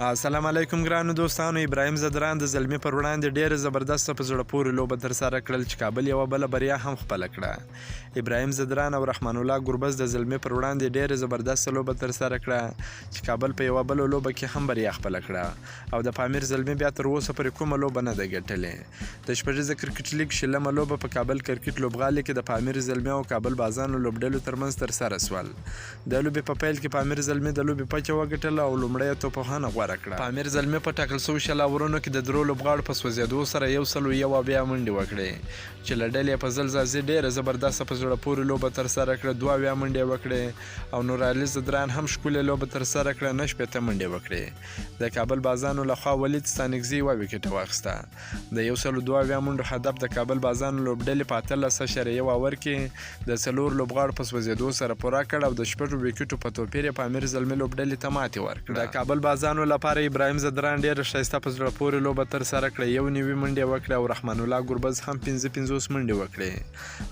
السلام علیکم ګرانو دوستانو. ابراهیم ځدران د زلمي پر وړاندې ډېره زبردسته په زړه پورې لوبه ترسره کړل چې کابل یوه بله بریا هم خپله کړه. ابراهیم ځدران او رحمان الله ګربز د زلمي پر وړاندې ډېره زبردسته لوبه ترسره کړه چې کابل په یوه بله لوبه کې هم بریا خپله کړه او د پامیر زلمي بیا تر اوسه پورې کومه لوبه نه ده ګټلې. د شپږیزه کرکټ لیګ شلمه لوبه په کابل کرکټ لوبغالي کې د پامیر زلمي او کابل بازانو لوبډلو ترمنځ ترسره سول. د لوبې په پیل کې پامیر زلمي د لوبې پچه وګټله او لومړی توپوهنه غوره کړه. پامیر زلمي په ټاکل شوي شل اورونو کې د درو لوبغاړو په سوځېدو سره 101 منډې وکړې چې له ډلې په زلزازي ډېره زبردسته په زړه پورې لوبه ترسره کړه. 2 منډې وکړې او نورعلي ځدران هم ښکلې لوبه ترسره کړه. 9 منډې وکړې. د کابل بازانو لخوا ولید ستانکزي 1 ویکټه واخیسته. د 102 منډو هدف د کابل بازانو لوبډلې په 18.1 اوور کې د 4 لوبغاړو په سوځېدو سره پوره کړ او د 6 ویکټو په توپیر پامیر زلمي لوبډلې ته ماتې ورکړه. د کابل بازانو لپاره ابراهیم ځدران ډېره ښایسته په زړه پورې لوبه ترسره کړه. 91 منډې وکړې او رحمان الله ګربز هم 50 منډې وکړې.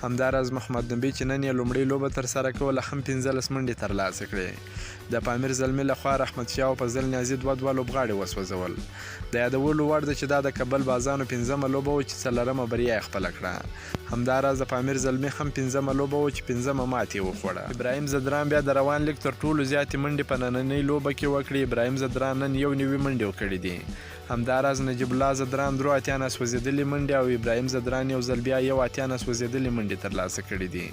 همداراز محمد نبي چې نن یې لومړۍ لوبه ترسره کوله هم 15 منډې ترلاسه کړې. د پامیر زلمي لخوا رحمت شاه او فضل نیازي 2 لوبغاړي وسوځول. د یادولو وړ ده چې دا د کابل بازانو 5مه لوبه وه چې 4مه بریا یې خپله کړه. همداراز د پامیر زلمي هم 5مه لوبه وه چې 5مه ماتې وخوړه. ابراهیم ځدران بیا د روان لیګ تر ټولو زیاتې منډې په نننۍ لوبه کې وکړې. ابراهیم ځدران نن 91 منډې وکړې دي. همداراز نجیب الله ځدران 83 سوځېدلې منډې او ابراهیم ځدران یو ځل بیا 81 سوځېدلې منډې ترلاسه کړې دي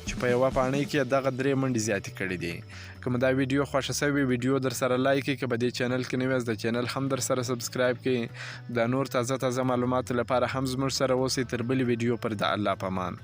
چې په یوه پاڼۍ کې دغه 3 منډې زیاتې کړې دي. که مو دا ویډیو خوښه شوې ویډیو در سره لایک کړئ. که په دې چینل کې نوی یاست د چینل هم در سره سبسکرایب کړئ. د نور تازه معلوماتو لپاره هم زموږ سره اوسئ. تر بلې ویډیو پر د الله په امان.